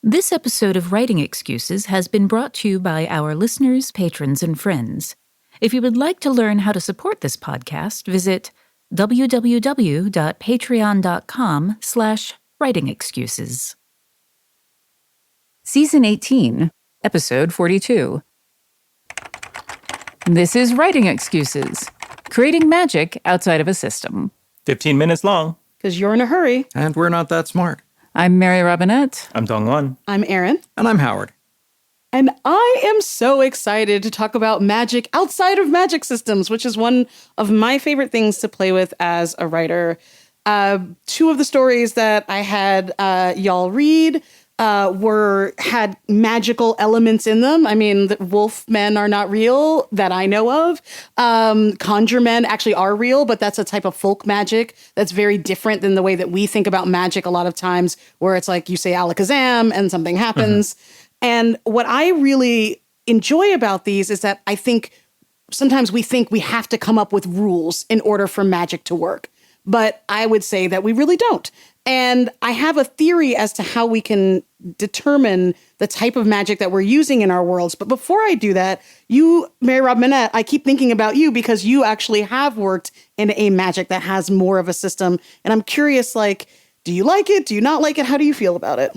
This episode of Writing Excuses has been brought to you by our listeners, patrons, and friends. If you would like to learn how to support this podcast, visit www.patreon.com/writingexcuses. Season 18, Episode 42. This is Writing Excuses, creating magic outside of a system. 15 minutes long. Because you're in a hurry. And we're not that smart. I'm Mary Robinette. I'm DongWon. I'm Erin. And I'm Howard. And I am so excited to talk about magic outside of magic systems, which is one of my favorite things to play with as a writer. Two of the stories that I had y'all read had magical elements in them. I mean, the wolf men are not real that I know of. Conjure men actually are real, but that's a type of folk magic that's very different than the way that we think about magic a lot of times, where it's like you say alakazam and something happens. And what I really enjoy about these is that I think sometimes we think we have to come up with rules in order for magic to work. But I would say that we really don't. And I have a theory as to how we can determine the type of magic that we're using in our worlds. But before I do that, you, Mary Robinette, I keep thinking about you because you actually have worked in a magic that has more of a system. And I'm curious, like, do you like it? Do you not like it? How do you feel about it?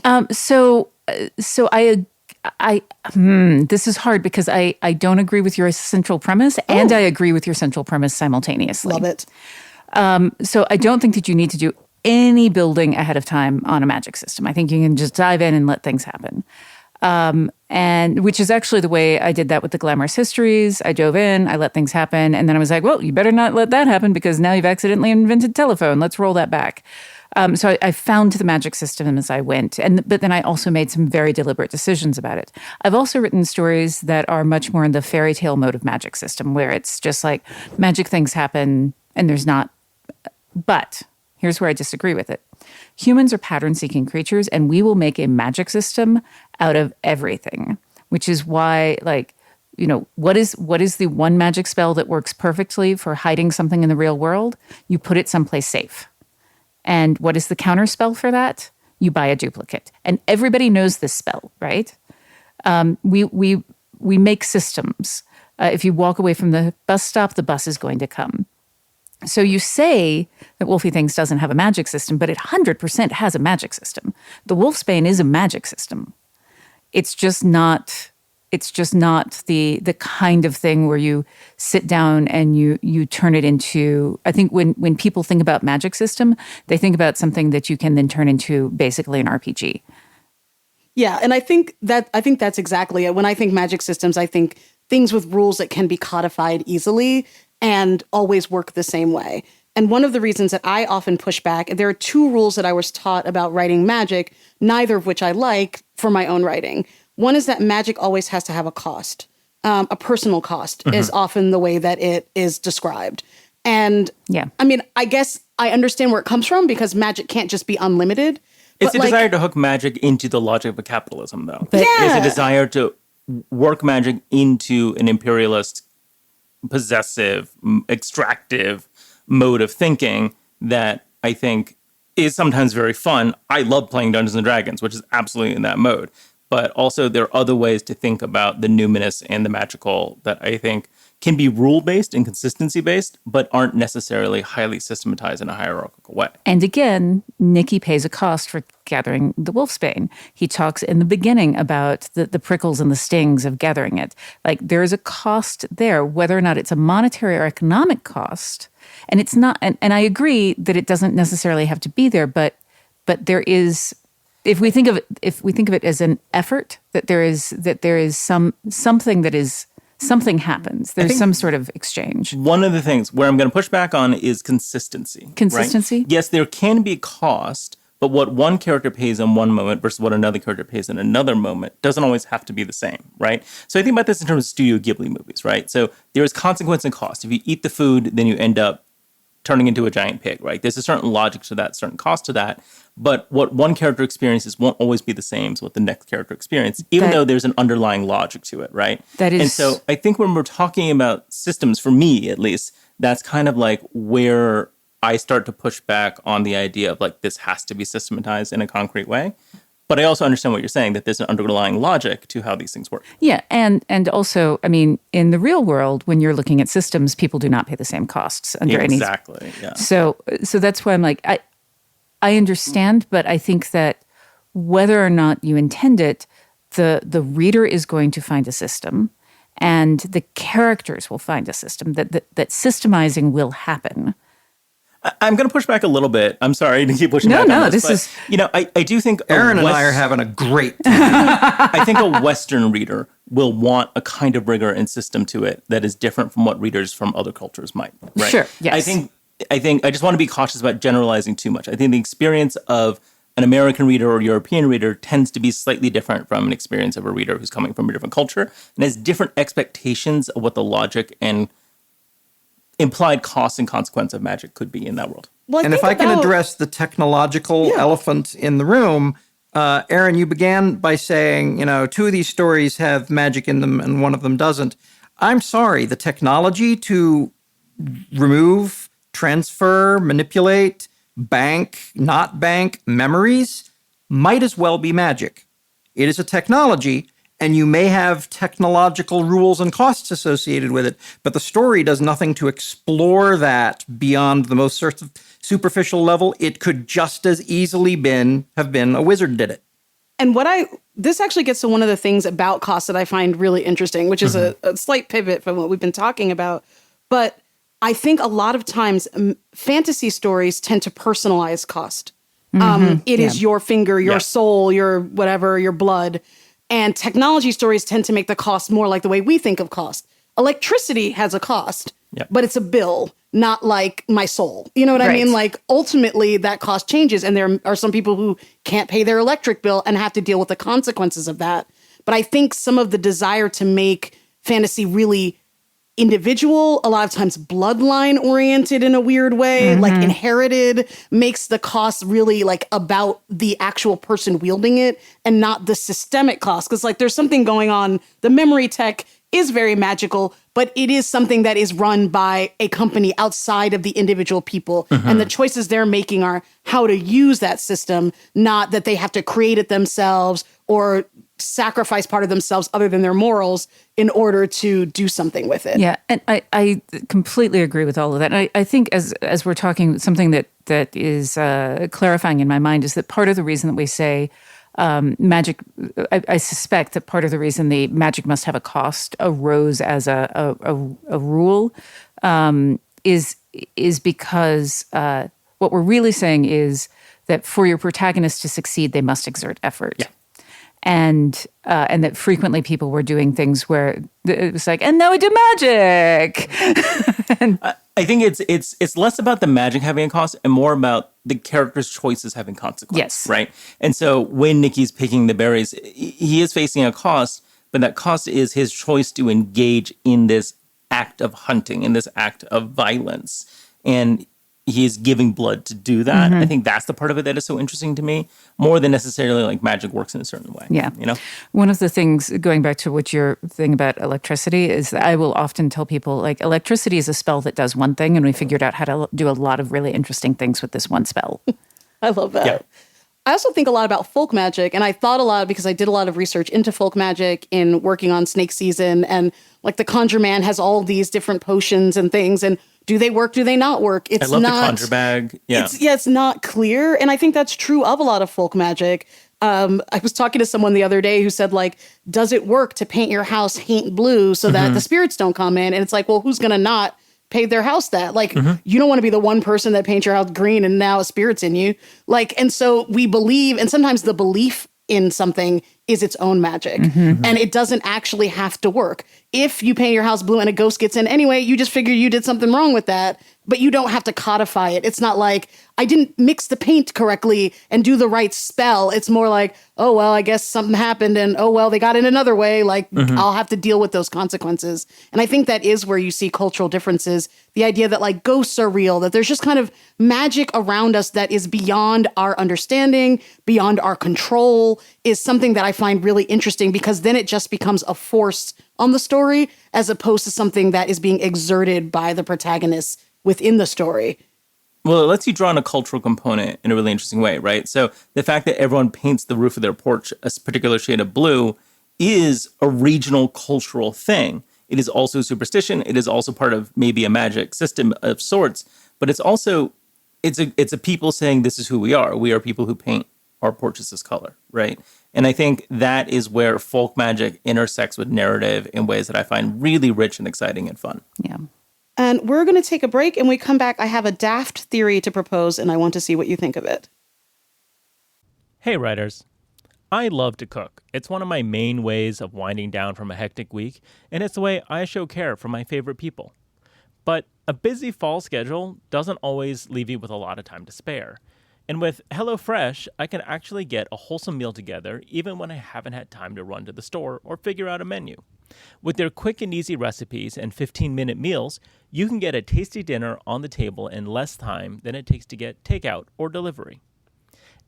This is hard because I don't agree with your central premise and I agree with your central premise simultaneously. Love it. So I don't think that you need to do any building ahead of time on a magic system. I think you can just dive in and let things happen. And which is actually the way I did that with the Glamorous Histories. I dove in, I let things happen. And then I was like, well, you better not let that happen because now you've accidentally invented telephone. Let's roll that back. So I found the magic system as I went. But then I also made some very deliberate decisions about it. I've also written stories that are much more in the fairy tale mode of magic system, where it's just like magic things happen and there's not. But here's where I disagree with it. Humans are pattern-seeking creatures, and we will make a magic system out of everything, which is why, what is the one magic spell that works perfectly for hiding something in the real world? You put it someplace safe. And what is the counter spell for that? You buy a duplicate. And everybody knows this spell, right? We make systems. If you walk away from the bus stop, the bus is going to come. So you say that Wolfie Things doesn't have a magic system, but it 100% has a magic system. The Wolfsbane is a magic system. It's just not the kind of thing where you sit down and you turn it into. I think when people think about magic system, they think about something that you can then turn into basically an RPG. Yeah, and I think that's exactly it. When I think magic systems, I think things with rules that can be codified easily and always work the same way. And one of the reasons that I often push back, there are two rules that I was taught about writing magic, neither of which I like for my own writing. One is that magic always has to have a cost. A personal cost is often the way that it is described. And I mean, I guess I understand where it comes from because magic can't just be unlimited. It's a desire to hook magic into the logic of capitalism, though. Yeah. It's a desire to work magic into an imperialist, possessive, extractive mode of thinking that I think is sometimes very fun. I love playing Dungeons and Dragons, which is absolutely in that mode. But also there are other ways to think about the numinous and the magical that I think can be rule-based and consistency-based, but aren't necessarily highly systematized in a hierarchical way. And again, Nicky pays a cost for gathering the Wolfsbane. He talks in the beginning about the prickles and the stings of gathering it. Like, there is a cost there, whether or not it's a monetary or economic cost. And it's not, and I agree that it doesn't necessarily have to be there, but there is, if we think of it as an effort, that there is something that is. Something happens. There's some sort of exchange. One of the things where I'm going to push back on is consistency. Consistency? Right? Yes, there can be cost, but what one character pays in one moment versus what another character pays in another moment doesn't always have to be the same, right? So I think about this in terms of Studio Ghibli movies, right? So there is consequence and cost. If you eat the food, then you end up turning into a giant pig, right? There's a certain logic to that, certain cost to that. But what one character experiences won't always be the same as what the next character experiences, even though there's an underlying logic to it, right? That is. And so I think when we're talking about systems, for me at least, that's kind of like where I start to push back on the idea of like this has to be systematized in a concrete way. But I also understand what you're saying, that there's an underlying logic to how these things work. Yeah, and also, I mean, in the real world, when you're looking at systems, people do not pay the same costs under any. Exactly. Yeah. So that's why I'm like, I understand, but I think that whether or not you intend it, the reader is going to find a system, and the characters will find a system. That systemizing will happen. I'm going to push back a little bit. I'm sorry to keep pushing back on this. This is... You know, I do think... Erin and I are having a great time. I think a Western reader will want a kind of rigor and system to it that is different from what readers from other cultures might. Right? Sure, yes. I think I just want to be cautious about generalizing too much. I think the experience of an American reader or European reader tends to be slightly different from an experience of a reader who's coming from a different culture and has different expectations of what the logic and implied cost and consequence of magic could be in that world. Well, and if I can address the technological elephant in the room, Erin, you began by saying, two of these stories have magic in them and one of them doesn't. I'm sorry, the technology to remove, transfer, manipulate, bank, not bank memories might as well be magic. It is a technology, and you may have technological rules and costs associated with it, but the story does nothing to explore that beyond the most superficial level. It could just as easily have been a wizard did it. And this actually gets to one of the things about cost that I find really interesting, which is a slight pivot from what we've been talking about. But I think a lot of times fantasy stories tend to personalize cost. It is your finger, your soul, your whatever, your blood. And technology stories tend to make the cost more like the way we think of cost. Electricity has a cost, but it's a bill, not like my soul. You know what I mean? Like, ultimately, that cost changes. And there are some people who can't pay their electric bill and have to deal with the consequences of that. But I think some of the desire to make fantasy really individual, a lot of times bloodline oriented in a weird way, like inherited, makes the cost really like about the actual person wielding it and not the systemic cost. Because like there's something going on. The memory tech is very magical, but it is something that is run by a company outside of the individual people. And the choices they're making are how to use that system, not that they have to create it themselves or sacrifice part of themselves other than their morals in order to do something with it. Yeah, and I completely agree with all of that. And I think as we're talking, something that is clarifying in my mind is that part of the reason that we say magic, I suspect that part of the reason the magic must have a cost arose as a rule is because what we're really saying is that for your protagonist to succeed, they must exert effort. Yeah. And that frequently people were doing things where it was like, and now we do magic. And I think it's less about the magic having a cost and more about the character's choices having consequences. Yes. Right. And so when Nikki's picking the berries, he is facing a cost, but that cost is his choice to engage in this act of hunting, in this act of violence. And he is giving blood to do that. I think that's the part of it that is so interesting to me, more than necessarily like magic works in a certain way. Yeah. One of the things, going back to what your thing about electricity, is that I will often tell people, like, electricity is a spell that does one thing, and we figured out how to do a lot of really interesting things with this one spell. I love that. Yeah. I also think a lot about folk magic, and I thought a lot because I did a lot of research into folk magic in working on Snake Season, and like the Conjure Man has all these different potions and things, and do they work? Do they not work? I love the conjure bag. Yeah. It's not clear. And I think that's true of a lot of folk magic. I was talking to someone the other day who said, like, does it work to paint your house paint blue so that the spirits don't come in? And it's like, well, who's going to not pay their house that? Like, you don't want to be the one person that paints your house green and now a spirit's in you. Like, and so we believe, and sometimes the belief in something is its own magic. And it doesn't actually have to work. If you paint your house blue and a ghost gets in anyway, you just figure you did something wrong with that, but you don't have to codify it. It's not like, I didn't mix the paint correctly and do the right spell. It's more like, oh, well, I guess something happened and, oh, well, they got in another way. Like, I'll have to deal with those consequences. And I think that is where you see cultural differences. The idea that like ghosts are real, that there's just kind of magic around us that is beyond our understanding, beyond our control, is something that I find really interesting, because then it just becomes a force on the story as opposed to something that is being exerted by the protagonists within the story. Well, it lets you draw on a cultural component in a really interesting way, right? So the fact that everyone paints the roof of their porch a particular shade of blue is a regional cultural thing. It is also superstition. It is also part of maybe a magic system of sorts, but it's also it's a people saying this is who we are. We are people who paint our porches this color, right? And I think that is where folk magic intersects with narrative in ways that I find really rich and exciting and fun. Yeah. And we're going to take a break, and we come back. I have a daft theory to propose, and I want to see what you think of it. Hey, writers. I love to cook. It's one of my main ways of winding down from a hectic week, and it's the way I show care for my favorite people. But a busy fall schedule doesn't always leave you with a lot of time to spare. And with HelloFresh, I can actually get a wholesome meal together even when I haven't had time to run to the store or figure out a menu. With their quick and easy recipes and 15-minute meals, you can get a tasty dinner on the table in less time than it takes to get takeout or delivery.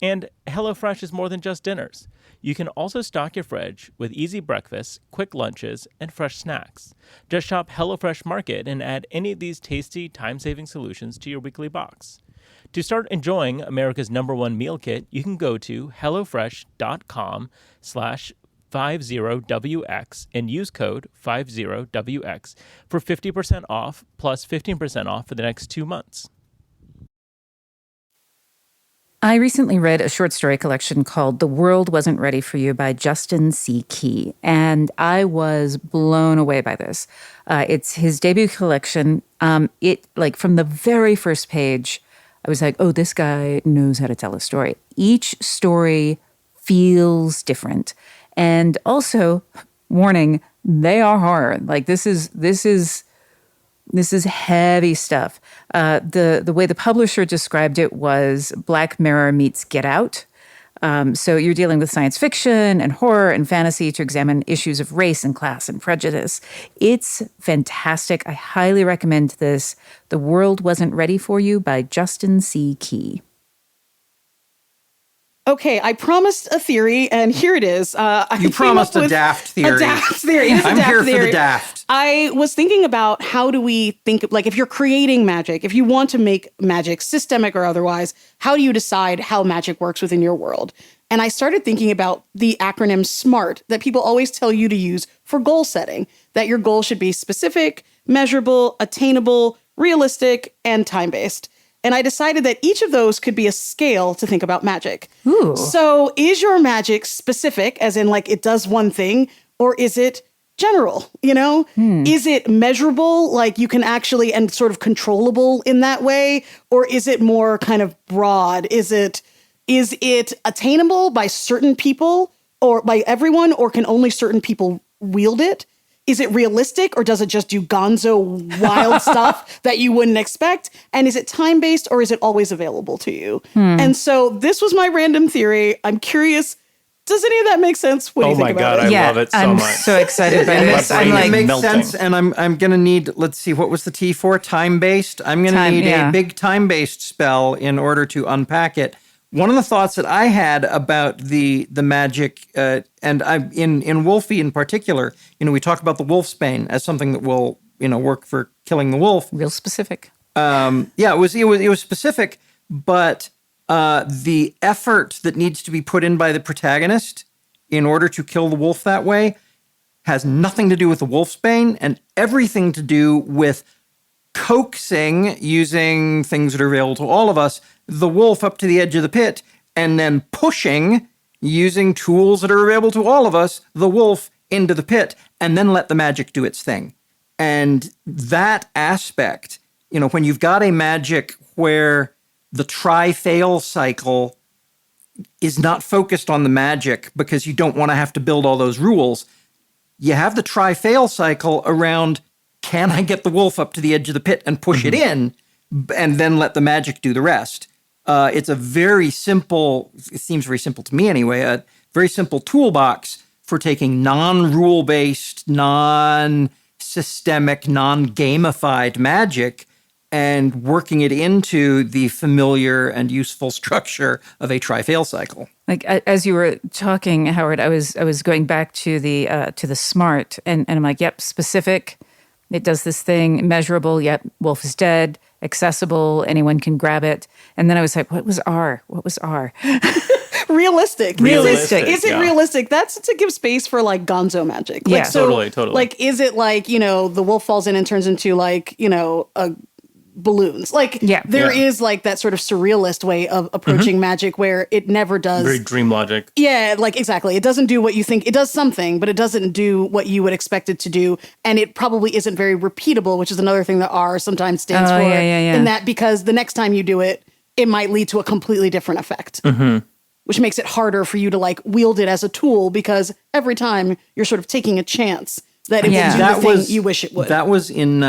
And HelloFresh is more than just dinners. You can also stock your fridge with easy breakfasts, quick lunches, and fresh snacks. Just shop HelloFresh Market and add any of these tasty, time-saving solutions to your weekly box. To start enjoying America's #1 meal kit, you can go to hellofresh.com/50WX and use code 50WX for 50% off plus 15% off for the next 2 months. I recently read a short story collection called The World Wasn't Ready for You by Justin C. Key, and I was blown away by this. It's his debut collection. It, like, from the very first page, I was like, oh, this guy knows how to tell a story. Each story feels different. And also, warning, they are hard. Like, this is heavy stuff. The way the publisher described it was Black Mirror meets Get Out. So you're dealing with science fiction and horror and fantasy to examine issues of race and class and prejudice. It's fantastic. I highly recommend this. The World Wasn't Ready for You by Justin C. Key. Okay, I promised a theory, and here it is. You promised a daft theory. A daft theory. I'm here for the daft. I was thinking about how do we think, like, if you're creating magic, if you want to make magic systemic or otherwise, how do you decide how magic works within your world? And I started thinking about the acronym SMART that people always tell you to use for goal setting, that your goal should be specific, measurable, attainable, realistic, and time-based. And I decided that each of those could be a scale to think about magic. Ooh. So is your magic specific, as in, like, it does one thing, or is it general, you know? Is it measurable, like you can actually, and sort of controllable in that way? Or is it more kind of broad? Is it attainable by certain people or by everyone, or can only certain people wield it? Is it realistic, or does it just do gonzo wild stuff that you wouldn't expect? And is it time-based, or is it always available to you? And so this was my random theory. I'm curious, does any of that make sense? What do you think about it? I love it so I'm much. so excited by this. My I'm brain like, is It makes melting. sense, and I'm going to need, let's see, what was the T for? Time-based? I'm going to need a big time-based spell in order to unpack it. One of the thoughts that I had about the magic, and in Wolfie in particular, we talk about the wolfsbane as something that will, work for killing the wolf. real specific. It was specific, but the effort that needs to be put in by the protagonist in order to kill the wolf that way has nothing to do with the wolfsbane and everything to do with coaxing, using things that are available to all of us, the wolf up to the edge of the pit, and then pushing, using tools that are available to all of us, the wolf into the pit, and then let the magic do its thing. And that aspect, when you've got a magic where the try-fail cycle is not focused on the magic because you don't want to have to build all those rules, you have the try-fail cycle around, can I get the wolf up to the edge of the pit and push it in, and then let the magic do the rest? It's a very simple, it seems very simple to me anyway, a very simple toolbox for taking non-rule-based, non-systemic, non-gamified magic and working it into the familiar and useful structure of a try-fail cycle. Like, as you were talking, Howard, I was going back to the SMART, and I'm like, yep, specific. It does this thing. Measurable. Yep, wolf is dead. accessible. Anyone can grab it. And then I was like, what was R? What was R? Realistic. Realistic, Is it yeah. realistic? That's to give space for like gonzo magic. Like, Yeah. Totally. Like, is it like, the wolf falls in and turns into like, balloons? Like, there is like that sort of surrealist way of approaching magic where it never does. Very dream logic. Yeah, like exactly. It doesn't do what you think. It does something, but it doesn't do what you would expect it to do. And it probably isn't very repeatable, which is another thing that R sometimes stands for. Yeah. In that, because the next time you do it, it might lead to a completely different effect. Which makes it harder for you to like wield it as a tool, because every time you're sort of taking a chance that it will do the thing you wish it would. That was in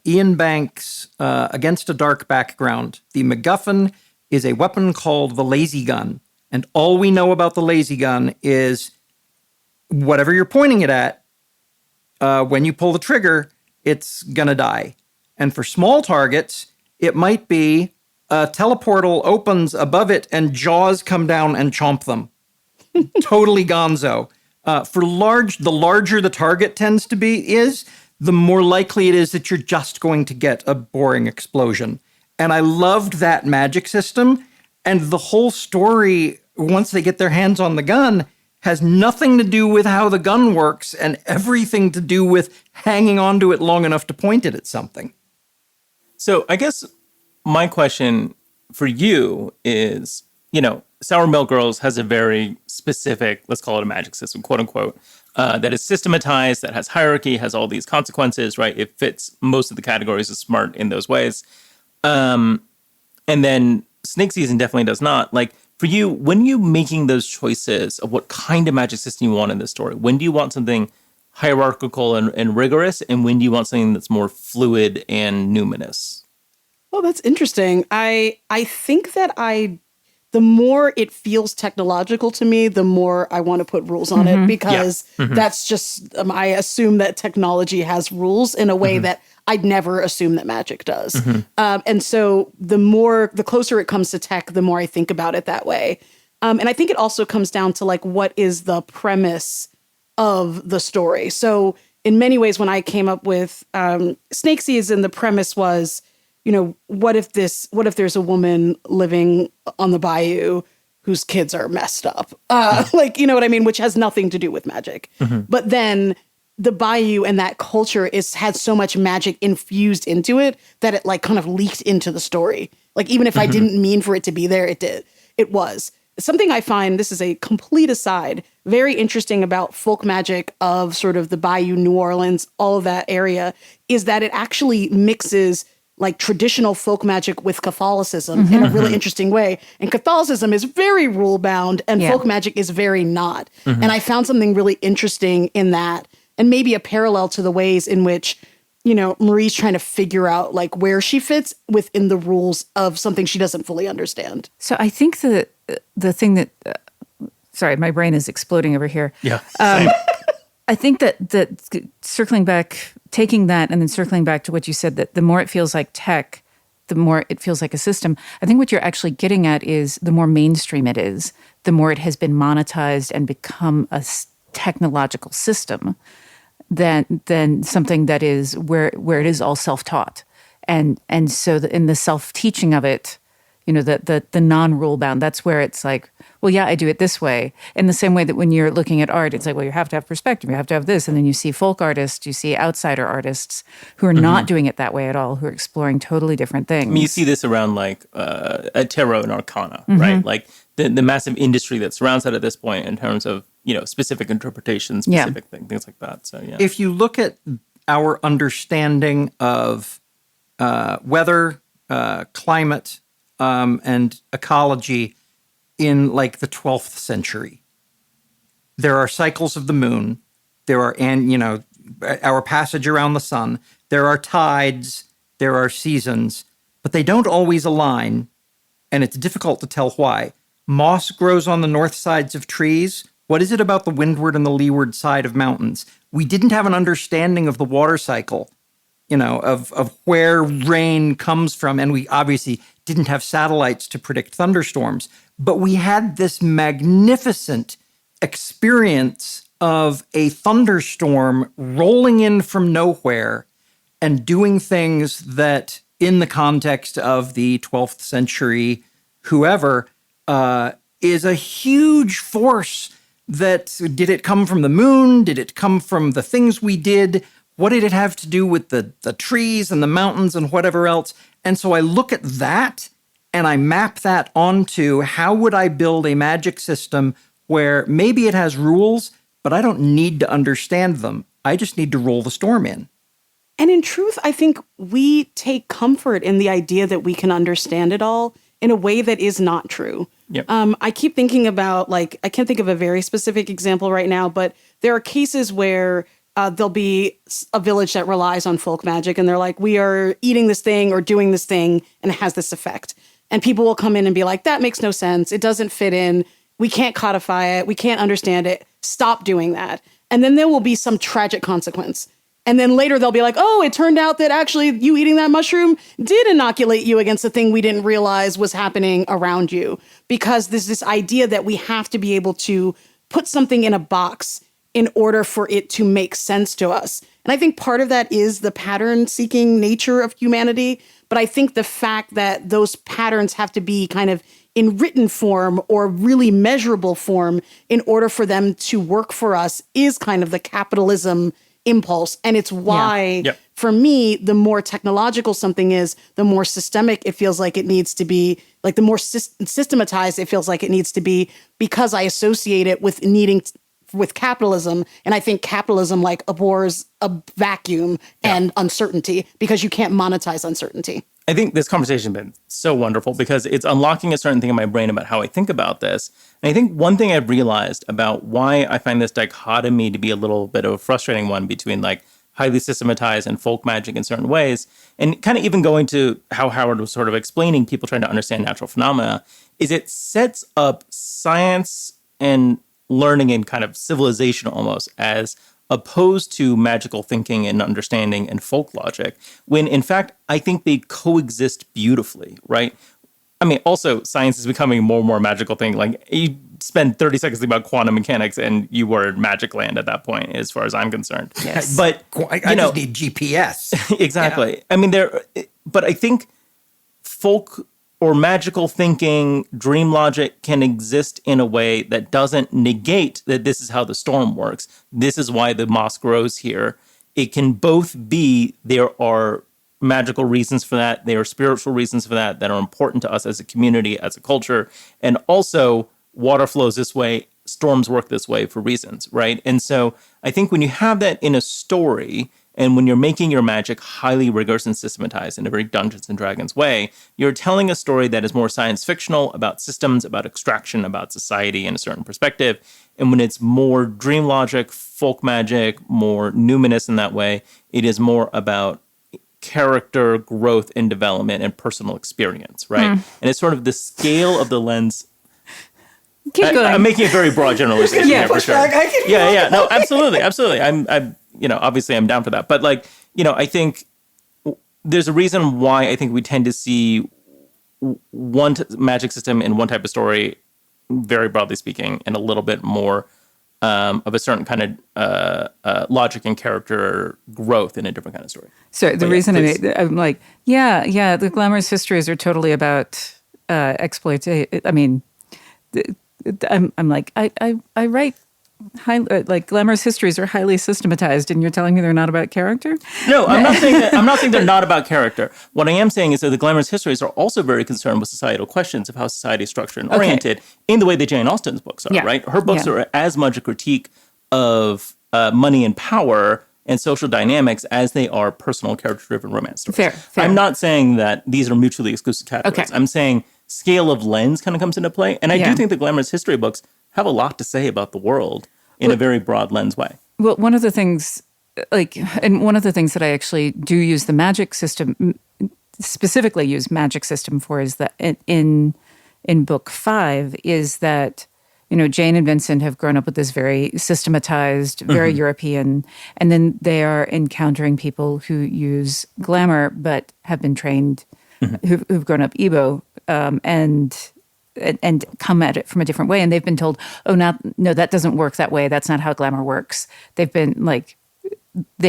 Ian Banks' Against a Dark Background. The MacGuffin is a weapon called the lazy gun. And all we know about the lazy gun is whatever you're pointing it at, when you pull the trigger, it's going to die. And for small targets, it might be a teleportal opens above it and jaws come down and chomp them. Totally gonzo. For the larger the target tends to be, the more likely it is that you're just going to get a boring explosion. And I loved that magic system. And the whole story, once they get their hands on the gun, has nothing to do with how the gun works and everything to do with hanging onto it long enough to point it at something. So I guess my question for you is, Sour Milk Girls has a very specific, let's call it a magic system, quote unquote, that is systematized, that has hierarchy, has all these consequences, right? It fits most of the categories of smart in those ways. And then Snake Season definitely does not. Like, for you, when you making those choices of what kind of magic system you want in this story, when do you want something hierarchical and rigorous, and when do you want something that's more fluid and numinous? Oh, that's interesting. I think that the more it feels technological to me, the more I want to put rules on it, because that's just, I assume that technology has rules in a way that I'd never assume that magic does. And so the closer it comes to tech, the more I think about it that way. And I think it also comes down to like, what is the premise of the story? So in many ways, when I came up with Snake Season, the premise was, what if there's a woman living on the bayou whose kids are messed up? Like, you know what I mean? Which has nothing to do with magic. But then the bayou and that culture had so much magic infused into it that it like kind of leaked into the story. Like, even if I didn't mean for it to be there, it did. It was. Something I find, this is a complete aside, very interesting about folk magic of sort of the bayou, New Orleans, all of that area, is that it actually mixes like traditional folk magic with Catholicism in a really interesting way. And Catholicism is very rule bound and folk magic is very not. And I found something really interesting in that, and maybe a parallel to the ways in which, Marie's trying to figure out like where she fits within the rules of something she doesn't fully understand. So I think the thing that, sorry, my brain is exploding over here. Yeah. I think that circling back, taking that and then circling back to what you said, that the more it feels like tech, the more it feels like a system. I think what you're actually getting at is the more mainstream it is, the more it has been monetized and become a technological system than something that is where it is all self-taught. And so in the self-teaching of it, the non-rule bound, that's where it's like, well, yeah, I do it this way. In the same way that when you're looking at art, it's like, well, you have to have perspective, you have to have this. And then you see folk artists, you see outsider artists who are not doing it that way at all, who are exploring totally different things. I mean, you see this around like tarot and arcana, right? Like the massive industry that surrounds that at this point in terms of, specific interpretations, specific things like that. So, yeah. If you look at our understanding of weather, climate, and ecology in like the 12th century, there are cycles of the moon. There are, our passage around the sun. There are tides. There are seasons, but they don't always align, and it's difficult to tell why. Moss grows on the north sides of trees. What is it about the windward and the leeward side of mountains? We didn't have an understanding of the water cycle, of where rain comes from. And we obviously didn't have satellites to predict thunderstorms. But we had this magnificent experience of a thunderstorm rolling in from nowhere and doing things that, in the context of the 12th century, whoever, is a huge force. That did it come from the moon? Did it come from the things we did? What did it have to do with the trees and the mountains and whatever else? And so I look at that and I map that onto how would I build a magic system where maybe it has rules, but I don't need to understand them. I just need to roll the storm in. And in truth, I think we take comfort in the idea that we can understand it all in a way that is not true. Yep. I keep thinking about, I can't think of a very specific example right now, but there are cases where there'll be a village that relies on folk magic, and they're like, we are eating this thing or doing this thing, and it has this effect. And people will come in and be like, that makes no sense. It doesn't fit in. We can't codify it. We can't understand it. Stop doing that. And then there will be some tragic consequence. And then later they'll be like, oh, it turned out that actually you eating that mushroom did inoculate you against the thing we didn't realize was happening around you. Because there's this idea that we have to be able to put something in a box in order for it to make sense to us. And I think part of that is the pattern-seeking nature of humanity. But I think the fact that those patterns have to be kind of in written form or really measurable form in order for them to work for us is kind of the capitalism impulse. And it's why, for me, the more technological something is, the more systemic it feels like it needs to be, like the more systematized it feels like it needs to be, because I associate it with with capitalism. And I think capitalism abhors a vacuum and uncertainty, because you can't monetize uncertainty. I think this conversation has been so wonderful because it's unlocking a certain thing in my brain about how I think about this. And I think one thing I've realized about why I find this dichotomy to be a little bit of a frustrating one between highly systematized and folk magic in certain ways, and kind of even going to how Howard was sort of explaining people trying to understand natural phenomena, is it sets up science and learning and kind of civilization almost as opposed to magical thinking and understanding and folk logic, when in fact, I think they coexist beautifully, right? I mean, also science is becoming more and more magical thing. You spend 30 seconds thinking about quantum mechanics and you were in magic land at that point, as far as I'm concerned. Yes. But I just need GPS. Exactly. Yeah. I mean, but I think folk or magical thinking, dream logic can exist in a way that doesn't negate that this is how the storm works. This is why the moss grows here. It can both be, there are magical reasons for that, there are spiritual reasons for that are important to us as a community, as a culture, and also water flows this way, storms work this way for reasons, right? And so I think when you have that in a story, and when you're making your magic highly rigorous and systematized in a very Dungeons and Dragons way, you're telling a story that is more science fictional, about systems, about extraction, about society in a certain perspective. And when it's more dream logic, folk magic, more numinous in that way, it is more about character growth and development and personal experience, right? And it's sort of the scale of the lens. Keep going. I'm making a very broad generalization here, for sure. Yeah. No, absolutely. I'm obviously I'm down for that. But I think there's a reason why I think we tend to see one magic system in one type of story, very broadly speaking, and a little bit more of a certain kind of logic and character growth in a different kind of story. So the reason I'm like, the glamorous histories are totally about exploitation. I mean, I'm like, I write glamorous histories are highly systematized, and you're telling me they're not about character? No, I'm not saying that. I'm not saying they're not about character. What I am saying is that the glamorous histories are also very concerned with societal questions of how society is structured and oriented in the way that Jane Austen's books are. Right, her books are as much a critique of money and power and social dynamics as they are personal character-driven romance stories. Fair. I'm not saying that these are mutually exclusive categories. I'm saying scale of lens kind of comes into play, and I do think the glamorous history books have a lot to say about the world in a very broad lens way. Well, one of the things that I actually do use the magic system, specifically use magic system for, is that in book 5 is that, Jane and Vincent have grown up with this very systematized, very European, and then they are encountering people who use glamour but have been trained, who've grown up Igbo, and come at it from a different way. And they've been told, no, that doesn't work that way. That's not how glamour works. They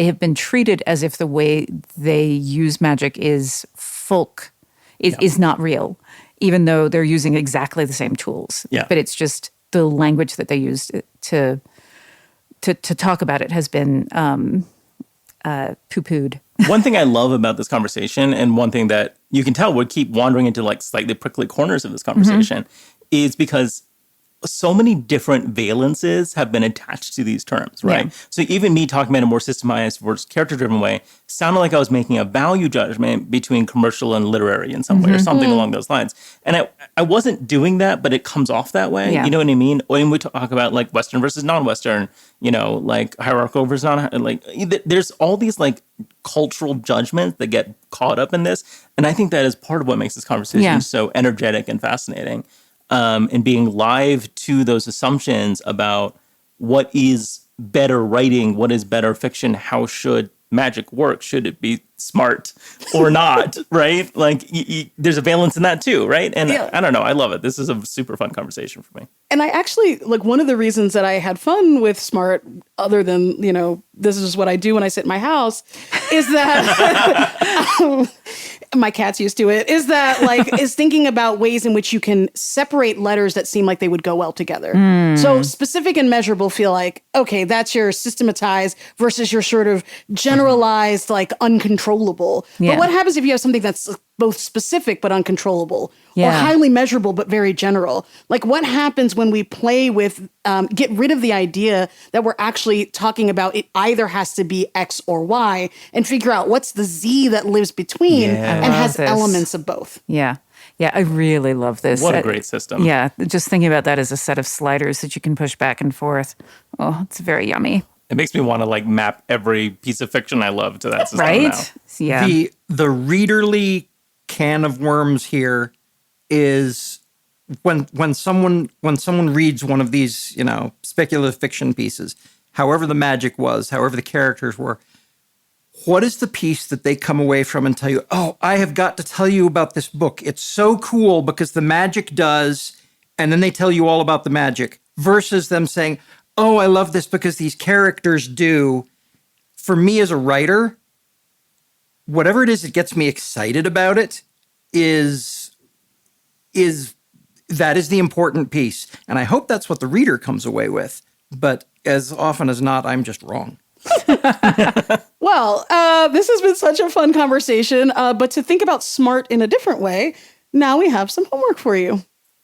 have been treated as if the way they use magic is folk is not real, even though they're using exactly the same tools. Yeah. But it's just the language that they use to talk about it has been poo-pooed. One thing I love about this conversation, and one thing that you can tell would keep wandering into like slightly prickly corners of this conversation, is because so many different valences have been attached to these terms, right? Yeah. So even me talking about it in a more systemized versus character-driven way sounded like I was making a value judgment between commercial and literary in some way or something along those lines. And I wasn't doing that, but it comes off that way. Yeah. You know what I mean? When we talk about like Western versus non-Western, like hierarchical versus like there's all these like cultural judgments that get caught up in this. And I think that is part of what makes this conversation so energetic and fascinating. And being live to those assumptions about what is better writing, what is better fiction, how should magic work? Should it be smart or not, right? Like, there's a valence in that too, right? And I don't know, I love it. This is a super fun conversation for me. And I actually, like, one of the reasons that I had fun with Smart, other than, this is what I do when I sit in my house, is that my cat's used to it, is that, like, is thinking about ways in which you can separate letters that seem like they would go well together. So specific and measurable feel like, okay, that's your systematized versus your sort of generalized, like, uncontrollable. Yeah. But what happens if you have something that's both specific but uncontrollable, or Yeah. highly measurable but very general? Like, what happens when we play with, get rid of the idea that we're actually talking about it either has to be X or Y, and figure out what's the Z that lives between and love has this. elements of both? Yeah. Yeah, I really love this. What a great system. Yeah, just thinking about that as a set of sliders that you can push back and forth. Oh, it's very yummy. It makes me want to like map every piece of fiction I love to that system Right? now. Yeah. The readerly can of worms here is when someone reads one of these, speculative fiction pieces, however the magic was, however the characters were, what is the piece that they come away from and tell you, oh, I have got to tell you about this book. It's so cool because the magic does, and then they tell you all about the magic, versus them saying, oh, I love this because these characters do. For me as a writer, whatever it is that gets me excited about it is that is the important piece. And I hope that's what the reader comes away with. But as often as not, I'm just wrong. Well, this has been such a fun conversation, but to think about Smart in a different way, now we have some homework for you.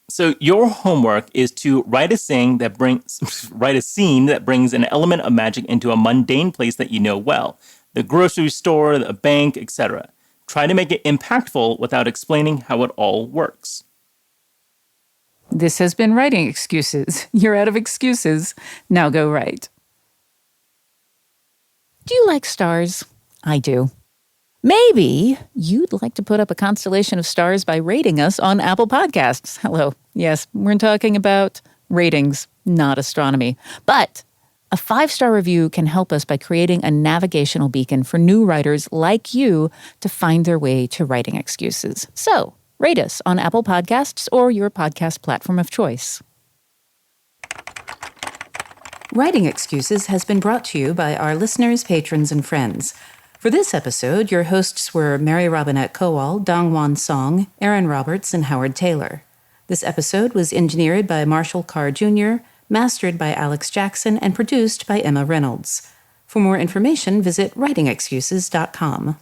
So your homework is to write a scene that brings an element of magic into a mundane place that you know well. The grocery store, the bank, etc. Try to make it impactful without explaining how it all works. This has been Writing Excuses. You're out of excuses. Now go write. Do you like stars? I do. Maybe you'd like to put up a constellation of stars by rating us on Apple Podcasts. Hello. Yes, we're talking about ratings, not astronomy. But a 5-star review can help us by creating a navigational beacon for new writers like you to find their way to Writing Excuses. So, rate us on Apple Podcasts or your podcast platform of choice. Writing Excuses has been brought to you by our listeners, patrons, and friends. For this episode, your hosts were Mary Robinette Kowal, DongWon Song, Erin Roberts, and Howard Tayler. This episode was engineered by Marshall Carr Jr., mastered by Alex Jackson, and produced by Emma Reynolds. For more information, visit writingexcuses.com.